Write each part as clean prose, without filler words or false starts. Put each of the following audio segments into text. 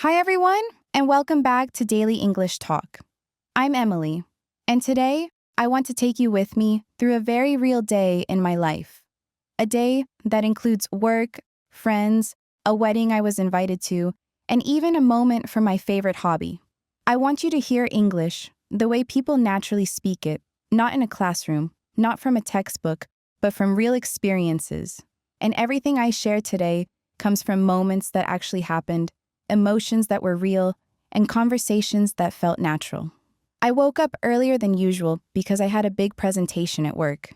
Hi, everyone, and welcome back to Daily English Talk. I'm Emily, and today I want to take you with me through a very real day in my life. A day that includes work, friends, a wedding I was invited to, and even a moment from my favorite hobby. I want you to hear English the way people naturally speak it, not in a classroom, not from a textbook, but from real experiences. And everything I share today comes from moments that actually happened, emotions that were real, and conversations that felt natural. I woke up earlier than usual because I had a big presentation at work.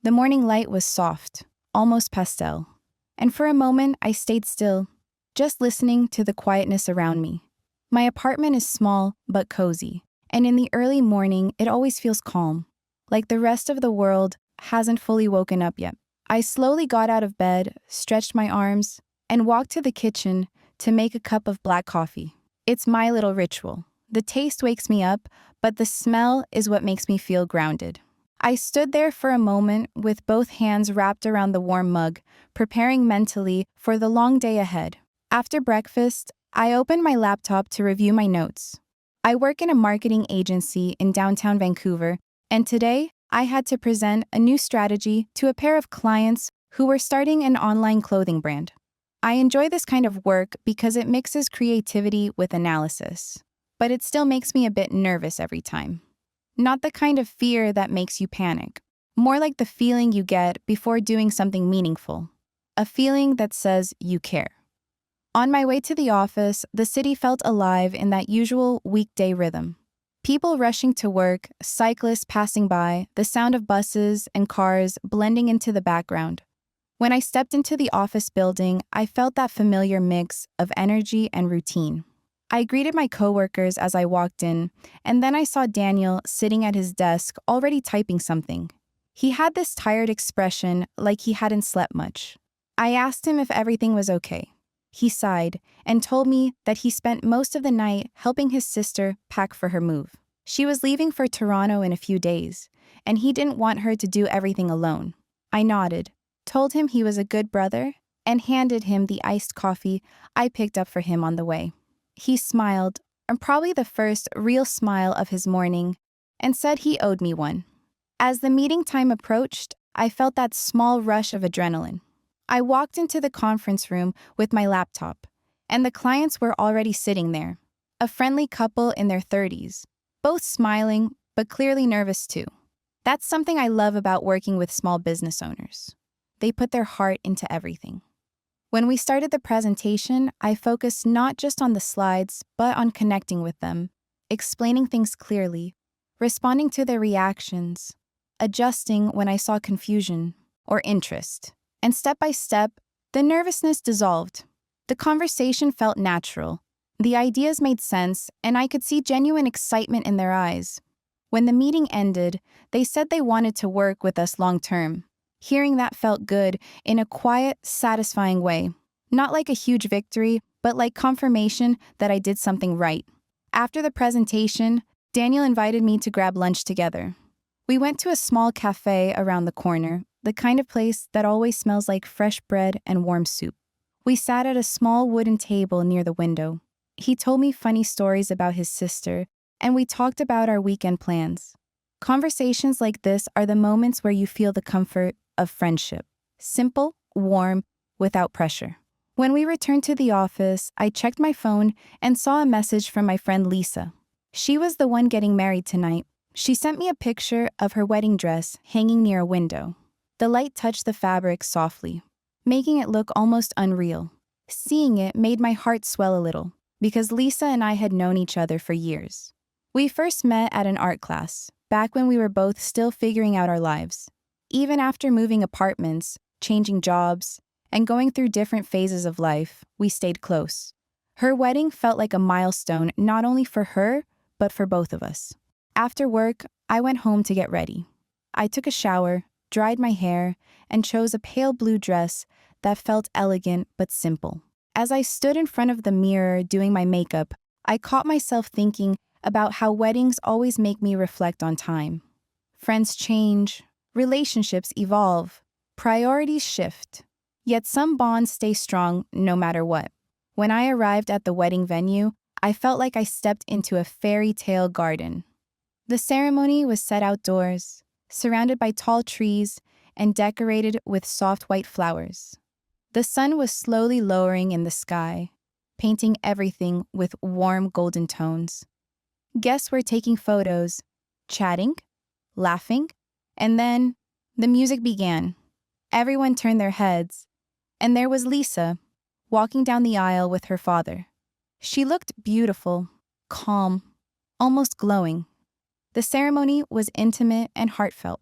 The morning light was soft, almost pastel, and for a moment I stayed still, just listening to the quietness around me. My apartment is small but cozy, and in the early morning it always feels calm, like the rest of the world hasn't fully woken up yet. I slowly got out of bed, stretched my arms, and walked to the kitchen to make a cup of black coffee. It's my little ritual. The taste wakes me up, but the smell is what makes me feel grounded. I stood there for a moment with both hands wrapped around the warm mug, preparing mentally for the long day ahead. After breakfast, I opened my laptop to review my notes. I work in a marketing agency in downtown Vancouver, and today I had to present a new strategy to a pair of clients who were starting an online clothing brand. I enjoy this kind of work because it mixes creativity with analysis, but it still makes me a bit nervous every time. Not the kind of fear that makes you panic, more like the feeling you get before doing something meaningful, a feeling that says you care. On my way to the office, the city felt alive in that usual weekday rhythm. People rushing to work, cyclists passing by, the sound of buses and cars blending into the background. When I stepped into the office building, I felt that familiar mix of energy and routine. I greeted my coworkers as I walked in, and then I saw Daniel sitting at his desk already typing something. He had this tired expression like he hadn't slept much. I asked him if everything was okay. He sighed and told me that he spent most of the night helping his sister pack for her move. She was leaving for Toronto in a few days, and he didn't want her to do everything alone. I nodded, told him he was a good brother, and handed him the iced coffee I picked up for him on the way. He smiled, and probably the first real smile of his morning, and said he owed me one. As the meeting time approached, I felt that small rush of adrenaline. I walked into the conference room with my laptop, and the clients were already sitting there, a friendly couple in their 30s, both smiling but clearly nervous too. That's something I love about working with small business owners. They put their heart into everything. When we started the presentation, I focused not just on the slides, but on connecting with them, explaining things clearly, responding to their reactions, adjusting when I saw confusion or interest. And step by step, the nervousness dissolved. The conversation felt natural. The ideas made sense, and I could see genuine excitement in their eyes. When the meeting ended, they said they wanted to work with us long term. Hearing that felt good in a quiet, satisfying way. Not like a huge victory, but like confirmation that I did something right. After the presentation, Daniel invited me to grab lunch together. We went to a small cafe around the corner, the kind of place that always smells like fresh bread and warm soup. We sat at a small wooden table near the window. He told me funny stories about his sister, and we talked about our weekend plans. Conversations like this are the moments where you feel the comfort of friendship. Simple, warm, without pressure. When we returned to the office, I checked my phone and saw a message from my friend Lisa. She was the one getting married tonight. She sent me a picture of her wedding dress hanging near a window. The light touched the fabric softly, making it look almost unreal. Seeing it made my heart swell a little, because Lisa and I had known each other for years. We first met at an art class, back when we were both still figuring out our lives. Even after moving apartments, changing jobs, and going through different phases of life, we stayed close. Her wedding felt like a milestone not only for her, but for both of us. After work, I went home to get ready. I took a shower, dried my hair, and chose a pale blue dress that felt elegant but simple. As I stood in front of the mirror doing my makeup, I caught myself thinking about how weddings always make me reflect on time. Friends change, relationships evolve, priorities shift, yet some bonds stay strong no matter what. When I arrived at the wedding venue, I felt like I stepped into a fairy tale garden. The ceremony was set outdoors, surrounded by tall trees and decorated with soft white flowers. The sun was slowly lowering in the sky, painting everything with warm golden tones. Guests were taking photos, chatting, laughing, and then the music began. Everyone turned their heads, and there was Lisa, walking down the aisle with her father. She looked beautiful, calm, almost glowing. The ceremony was intimate and heartfelt.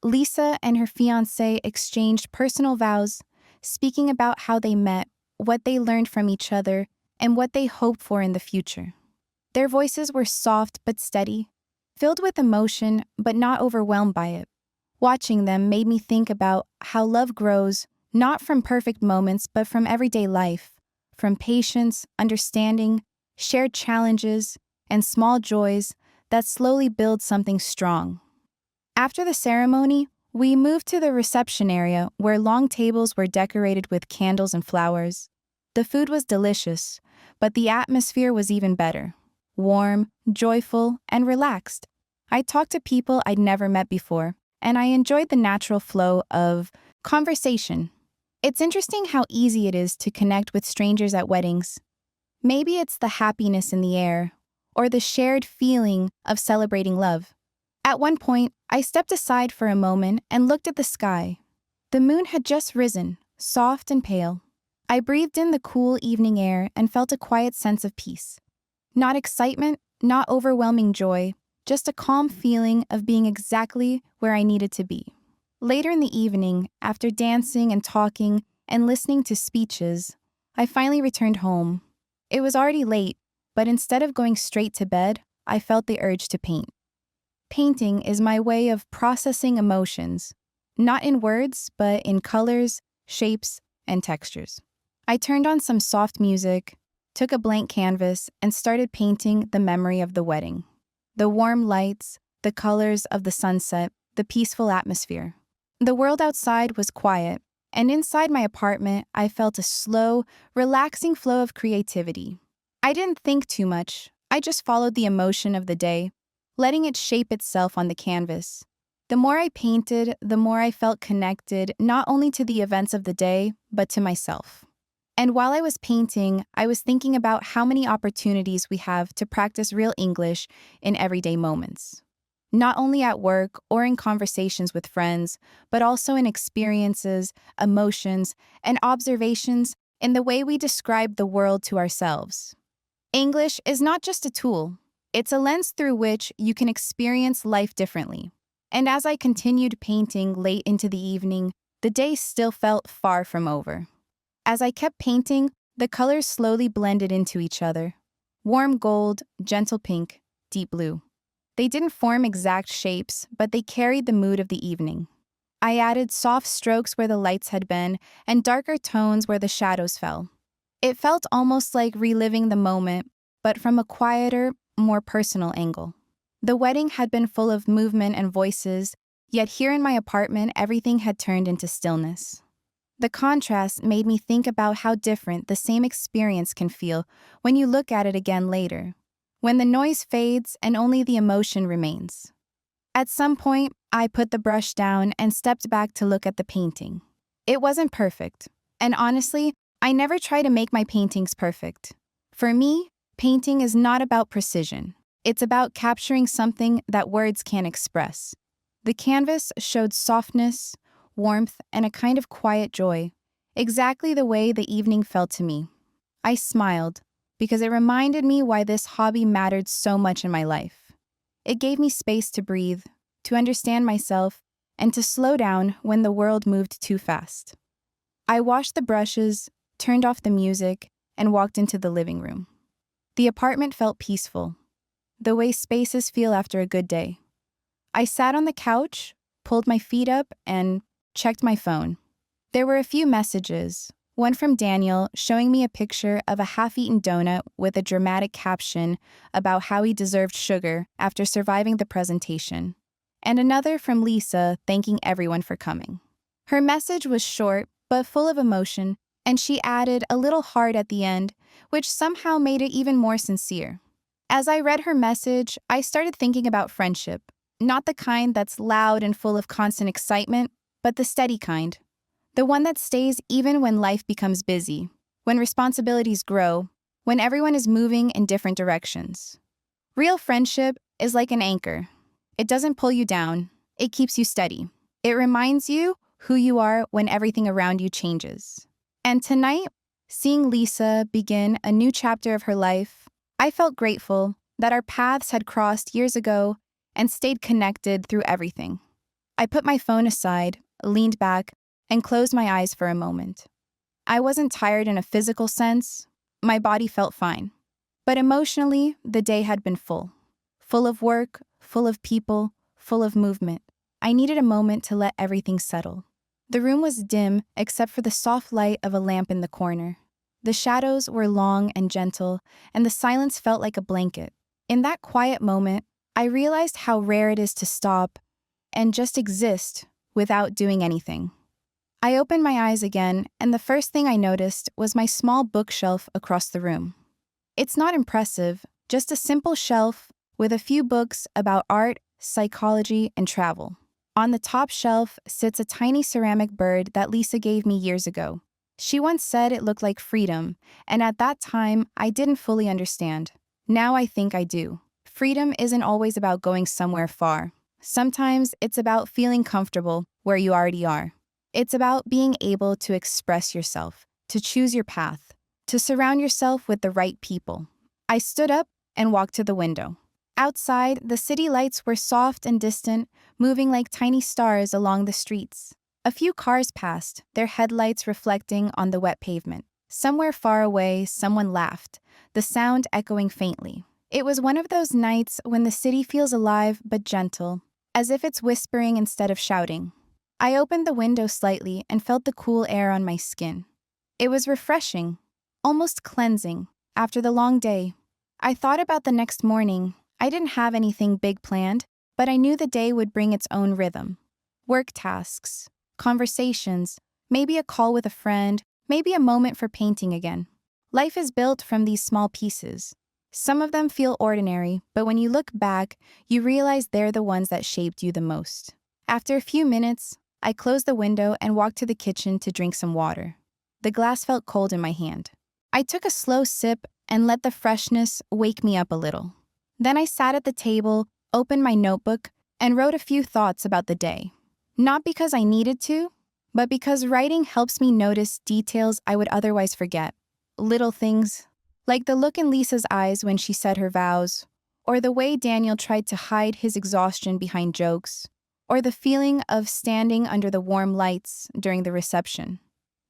Lisa and her fiancé exchanged personal vows, speaking about how they met, what they learned from each other, and what they hoped for in the future. Their voices were soft but steady, filled with emotion but not overwhelmed by it. Watching them made me think about how love grows, not from perfect moments but from everyday life, from patience, understanding, shared challenges, and small joys that slowly build something strong. After the ceremony, we moved to the reception area where long tables were decorated with candles and flowers. The food was delicious, but the atmosphere was even better. Warm, joyful, and relaxed. I talked to people I'd never met before, and I enjoyed the natural flow of conversation. It's interesting how easy it is to connect with strangers at weddings. Maybe it's the happiness in the air, or the shared feeling of celebrating love. At one point, I stepped aside for a moment and looked at the sky. The moon had just risen, soft and pale. I breathed in the cool evening air and felt a quiet sense of peace. Not excitement, not overwhelming joy, just a calm feeling of being exactly where I needed to be. Later in the evening, after dancing and talking and listening to speeches, I finally returned home. It was already late, but instead of going straight to bed, I felt the urge to paint. Painting is my way of processing emotions, not in words, but in colors, shapes, and textures. I turned on some soft music, took a blank canvas, and started painting the memory of the wedding. The warm lights, the colors of the sunset, the peaceful atmosphere. The world outside was quiet, and inside my apartment, I felt a slow, relaxing flow of creativity. I didn't think too much. I just followed the emotion of the day, letting it shape itself on the canvas. The more I painted, the more I felt connected not only to the events of the day, but to myself. And while I was painting, I was thinking about how many opportunities we have to practice real English in everyday moments. Not only at work or in conversations with friends, but also in experiences, emotions, and observations in the way we describe the world to ourselves. English is not just a tool. It's a lens through which you can experience life differently. And as I continued painting late into the evening, the day still felt far from over. As I kept painting, the colors slowly blended into each other. Warm gold, gentle pink, deep blue. They didn't form exact shapes, but they carried the mood of the evening. I added soft strokes where the lights had been and darker tones where the shadows fell. It felt almost like reliving the moment, but from a quieter, more personal angle. The wedding had been full of movement and voices, yet here in my apartment, everything had turned into stillness. The contrast made me think about how different the same experience can feel when you look at it again later, when the noise fades and only the emotion remains. At some point, I put the brush down and stepped back to look at the painting. It wasn't perfect, and honestly, I never try to make my paintings perfect. For me, painting is not about precision. It's about capturing something that words can't express. The canvas showed softness, warmth, and a kind of quiet joy, exactly the way the evening felt to me. I smiled, because it reminded me why this hobby mattered so much in my life. It gave me space to breathe, to understand myself, and to slow down when the world moved too fast. I washed the brushes, turned off the music, and walked into the living room. The apartment felt peaceful, the way spaces feel after a good day. I sat on the couch, pulled my feet up, and checked my phone. There were a few messages, one from Daniel showing me a picture of a half-eaten donut with a dramatic caption about how he deserved sugar after surviving the presentation, and another from Lisa thanking everyone for coming. Her message was short but full of emotion, And she added a little heart at the end, which somehow made it even more sincere. As I read her message, I started thinking about friendship, not the kind that's loud and full of constant excitement, but the steady kind. The one that stays even when life becomes busy, when responsibilities grow, when everyone is moving in different directions. Real friendship is like an anchor. It doesn't pull you down, it keeps you steady. It reminds you who you are when everything around you changes. And tonight, seeing Lisa begin a new chapter of her life, I felt grateful that our paths had crossed years ago and stayed connected through everything. I put my phone aside, leaned back, and closed my eyes for a moment. I wasn't tired in a physical sense. My body felt fine. But emotionally, the day had been full. Full of work, full of people, full of movement. I needed a moment to let everything settle. The room was dim except for the soft light of a lamp in the corner. The shadows were long and gentle, and the silence felt like a blanket. In that quiet moment, I realized how rare it is to stop and just exist without doing anything. I opened my eyes again, and the first thing I noticed was my small bookshelf across the room. It's not impressive, just a simple shelf with a few books about art, psychology, and travel. On the top shelf sits a tiny ceramic bird that Lisa gave me years ago. She once said it looked like freedom, and at that time, I didn't fully understand. Now I think I do. Freedom isn't always about going somewhere far. Sometimes it's about feeling comfortable where you already are. It's about being able to express yourself, to choose your path, to surround yourself with the right people. I stood up and walked to the window. Outside, the city lights were soft and distant, moving like tiny stars along the streets. A few cars passed, their headlights reflecting on the wet pavement. Somewhere far away, someone laughed, the sound echoing faintly. It was one of those nights when the city feels alive but gentle, as if it's whispering instead of shouting. I opened the window slightly and felt the cool air on my skin. It was refreshing, almost cleansing, after the long day. I thought about the next morning. I didn't have anything big planned, but I knew the day would bring its own rhythm. Work tasks, conversations, maybe a call with a friend, maybe a moment for painting again. Life is built from these small pieces. Some of them feel ordinary, but when you look back, you realize they're the ones that shaped you the most. After a few minutes, I closed the window and walked to the kitchen to drink some water. The glass felt cold in my hand. I took a slow sip and let the freshness wake me up a little. Then I sat at the table, opened my notebook, and wrote a few thoughts about the day. Not because I needed to, but because writing helps me notice details I would otherwise forget. Little things, like the look in Lisa's eyes when she said her vows, or the way Daniel tried to hide his exhaustion behind jokes, or the feeling of standing under the warm lights during the reception.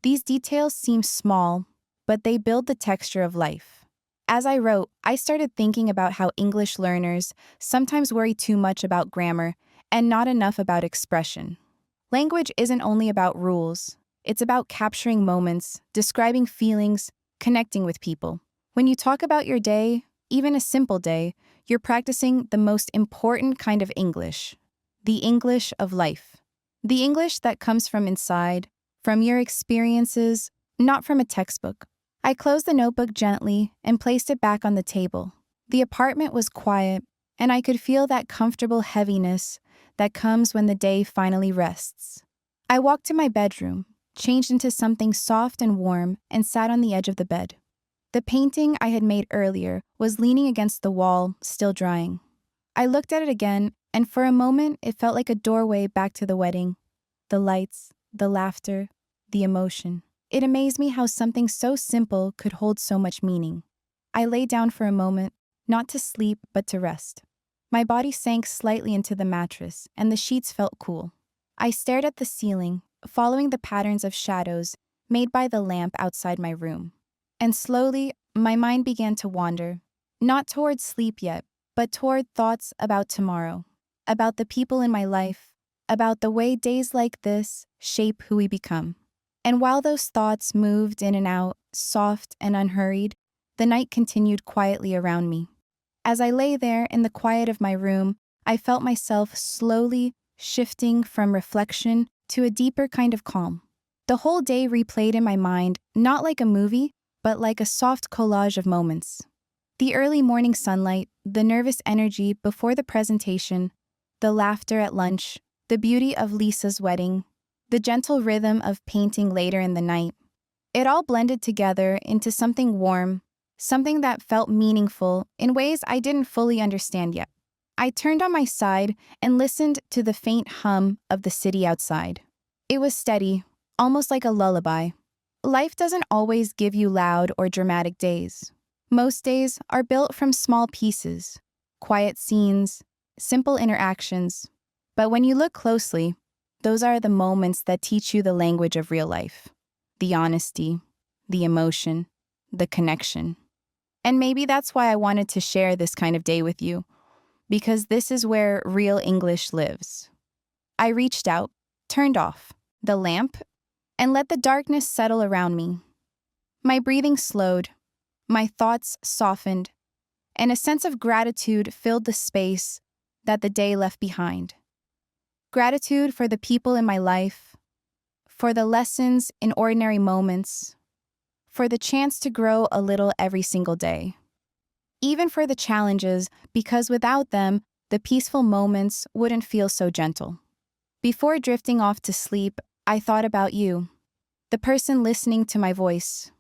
These details seem small, but they build the texture of life. As I wrote, I started thinking about how English learners sometimes worry too much about grammar and not enough about expression. Language isn't only about rules. It's about capturing moments, describing feelings, connecting with people. When you talk about your day, even a simple day, you're practicing the most important kind of English, the English of life. The English that comes from inside, from your experiences, not from a textbook. I closed the notebook gently and placed it back on the table. The apartment was quiet, and I could feel that comfortable heaviness that comes when the day finally rests. I walked to my bedroom, changed into something soft and warm, and sat on the edge of the bed. The painting I had made earlier was leaning against the wall, still drying. I looked at it again, and for a moment it felt like a doorway back to the wedding. The lights, the laughter, the emotion. It amazed me how something so simple could hold so much meaning. I lay down for a moment, not to sleep, but to rest. My body sank slightly into the mattress, and the sheets felt cool. I stared at the ceiling, following the patterns of shadows made by the lamp outside my room. And slowly, my mind began to wander, not toward sleep yet, but toward thoughts about tomorrow, about the people in my life, about the way days like this shape who we become. And while those thoughts moved in and out, soft and unhurried, the night continued quietly around me. As I lay there in the quiet of my room, I felt myself slowly shifting from reflection to a deeper kind of calm. The whole day replayed in my mind, not like a movie, but like a soft collage of moments. The early morning sunlight, the nervous energy before the presentation, the laughter at lunch, the beauty of Lisa's wedding, the gentle rhythm of painting later in the night. It all blended together into something warm, something that felt meaningful in ways I didn't fully understand yet. I turned on my side and listened to the faint hum of the city outside. It was steady, almost like a lullaby. Life doesn't always give you loud or dramatic days. Most days are built from small pieces, quiet scenes, simple interactions. But when you look closely, those are the moments that teach you the language of real life. The honesty, the emotion, the connection. And maybe that's why I wanted to share this kind of day with you, because this is where real English lives. I reached out, turned off the lamp, and let the darkness settle around me. My breathing slowed, my thoughts softened, and a sense of gratitude filled the space that the day left behind. Gratitude for the people in my life, for the lessons in ordinary moments, for the chance to grow a little every single day. Even for the challenges, because without them, the peaceful moments wouldn't feel so gentle. Before drifting off to sleep, I thought about you, the person listening to my voice.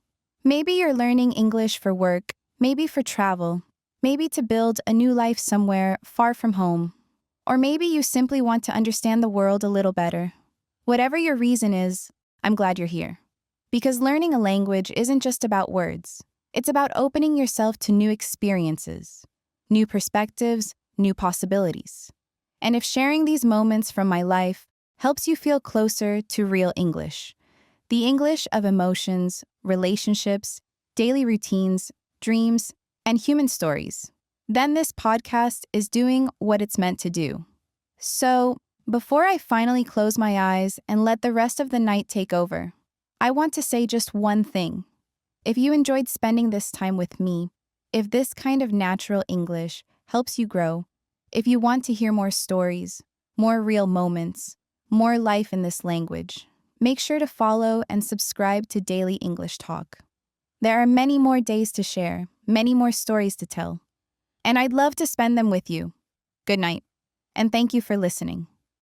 Maybe you're learning English for work, maybe for travel, maybe to build a new life somewhere far from home. Or maybe you simply want to understand the world a little better. Whatever your reason is, I'm glad you're here. Because learning a language isn't just about words. It's about opening yourself to new experiences, new perspectives, new possibilities. And if sharing these moments from my life helps you feel closer to real English, the English of emotions, relationships, daily routines, dreams, and human stories, then this podcast is doing what it's meant to do. So, before I finally close my eyes and let the rest of the night take over, I want to say just one thing. If you enjoyed spending this time with me, if this kind of natural English helps you grow, if you want to hear more stories, more real moments, more life in this language, make sure to follow and subscribe to Daily English Talk. There are many more days to share, many more stories to tell, and I'd love to spend them with you. Good night, and thank you for listening.